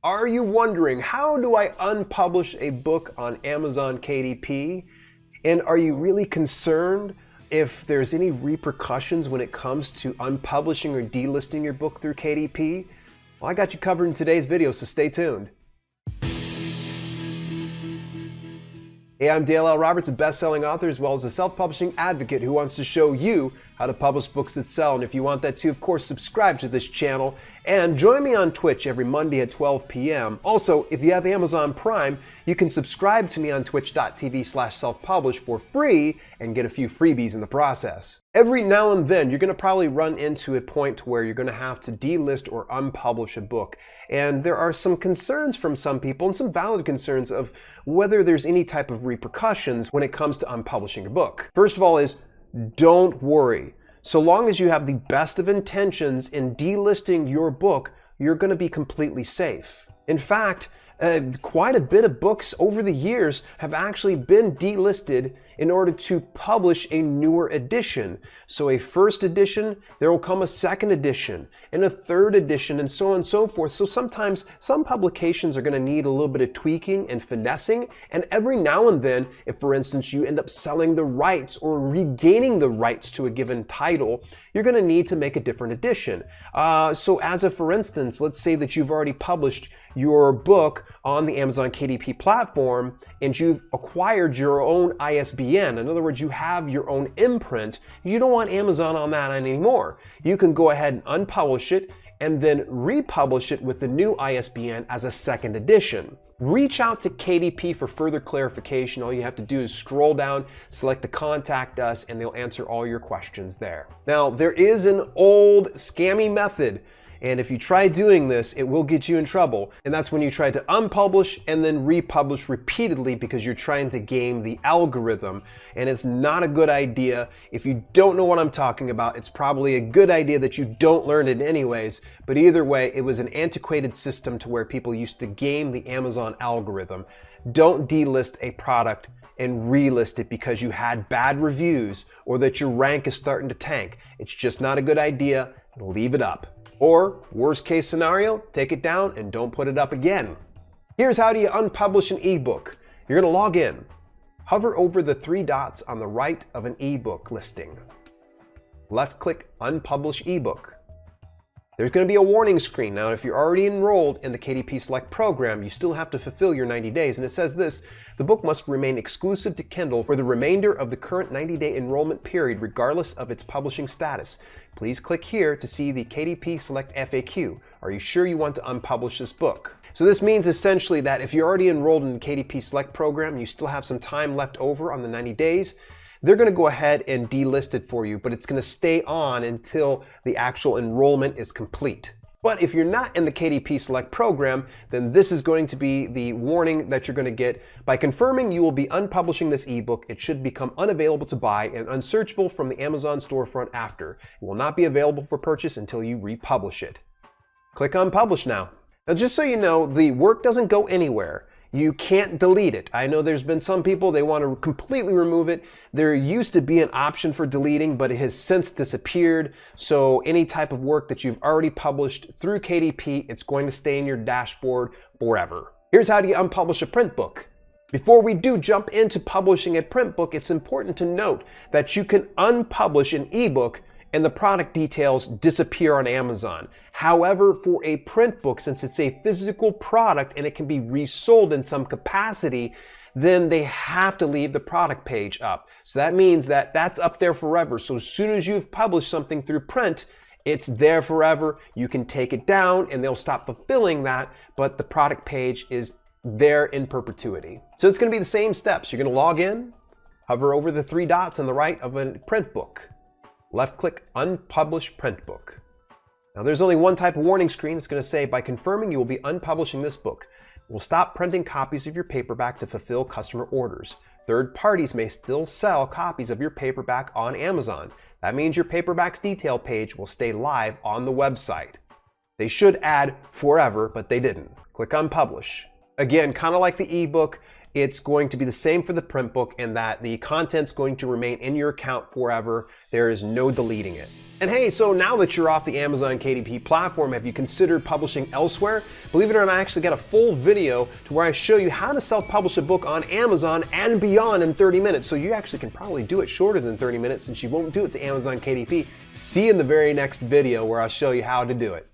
Are you wondering, how do I unpublish a book on Amazon KDP? And are you really concerned if there's any repercussions when it comes to unpublishing or delisting your book through KDP? Well, I got you covered in today's video, so stay tuned. Hey, I'm Dale L. Roberts, a best-selling author as well as a self-publishing advocate who wants to show you how to publish books that sell. And if you want that too, of course, subscribe to this channel and join me on Twitch every Monday at 12 p.m. Also, if you have Amazon Prime, you can subscribe to me on twitch.tv/self-publish for free and get a few freebies in the process. Every now and then, you're going to probably run into a point where you're going to have to delist or unpublish a book. And there are some concerns from some people, and some valid concerns of whether there's any type of repercussions when it comes to unpublishing a book. First of all is, don't worry. So long as you have the best of intentions in delisting your book, you're going to be completely safe. In fact, quite a bit of books over the years have actually been delisted in order to publish a newer edition. So a first edition, there will come a second edition and a third edition and so on and so forth. So sometimes some publications are going to need a little bit of tweaking and finessing. And every now and then, if for instance you end up selling the rights or regaining the rights to a given title, you're going to need to make a different edition. So as a for instance, let's say that you've already published your book on the Amazon KDP platform and you've acquired your own ISBN. In other words, you have your own imprint. You don't want Amazon on that anymore. You can go ahead and unpublish it and then republish it with the new ISBN as a second edition. Reach out to KDP for further clarification. All you have to do is scroll down, select the Contact Us, and they'll answer all your questions there. Now, there is an old scammy method, and if you try doing this, it will get you in trouble. And that's when you try to unpublish and then republish repeatedly because you're trying to game the algorithm. And it's not a good idea. If you don't know what I'm talking about, it's probably a good idea that you don't learn it anyways. But either way, it was an antiquated system to where people used to game the Amazon algorithm. Don't delist a product and relist it because you had bad reviews or that your rank is starting to tank. It's just not a good idea. Leave it up. Or, worst case scenario, take it down and don't put it up again. Here's how do you unpublish an ebook. You're going to log in. Hover over the three dots on the right of an ebook listing. Left click Unpublish Ebook. There's going to be a warning screen. Now, if you're already enrolled in the KDP Select program, you still have to fulfill your 90 days. And it says this: the book must remain exclusive to Kindle for the remainder of the current 90-day enrollment period, regardless of its publishing status. Please click here to see the KDP Select FAQ. Are you sure you want to unpublish this book? So this means essentially that if you're already enrolled in the KDP Select program, you still have some time left over on the 90 days, they're going to go ahead and delist it for you, but it's going to stay on until the actual enrollment is complete. But if you're not in the KDP Select program, then this is going to be the warning that you're going to get. By confirming you will be unpublishing this ebook, it should become unavailable to buy and unsearchable from the Amazon storefront after. It will not be available for purchase until you republish it. Click Unpublish now. Now, just so you know, the work doesn't go anywhere. You can't delete it. I know there's been some people, they want to completely remove it. There used to be an option for deleting, but it has since disappeared. So any type of work that you've already published through KDP, it's going to stay in your dashboard forever. Here's how do you unpublish a print book. Before we do jump into publishing a print book, it's important to note that you can unpublish an ebook and the product details disappear on Amazon. However, for a print book, since it's a physical product and it can be resold in some capacity, then they have to leave the product page up. So that means that that's up there forever. So as soon as you've published something through print, it's there forever. You can take it down and they'll stop fulfilling that, but the product page is there in perpetuity. So it's going to be the same steps. You're going to log in, hover over the three dots on the right of a print book. Left click Unpublish Print Book. Now there's only one type of warning screen. It's going to say, by confirming you will be unpublishing this book, we'll stop printing copies of your paperback to fulfill customer orders. Third parties may still sell copies of your paperback on Amazon. That means your paperback's detail page will stay live on the website. They should add forever, but they didn't. Click on Publish. Again, kind of like the ebook, it's going to be the same for the print book, and that the content's going to remain in your account forever. There is no deleting it. And hey, so now that you're off the Amazon KDP platform, have you considered publishing elsewhere? Believe it or not, I actually got a full video to where I show you how to self-publish a book on Amazon and beyond in 30 minutes. So you actually can probably do it shorter than 30 minutes since you won't do it to Amazon KDP. See you in the very next video where I'll show you how to do it.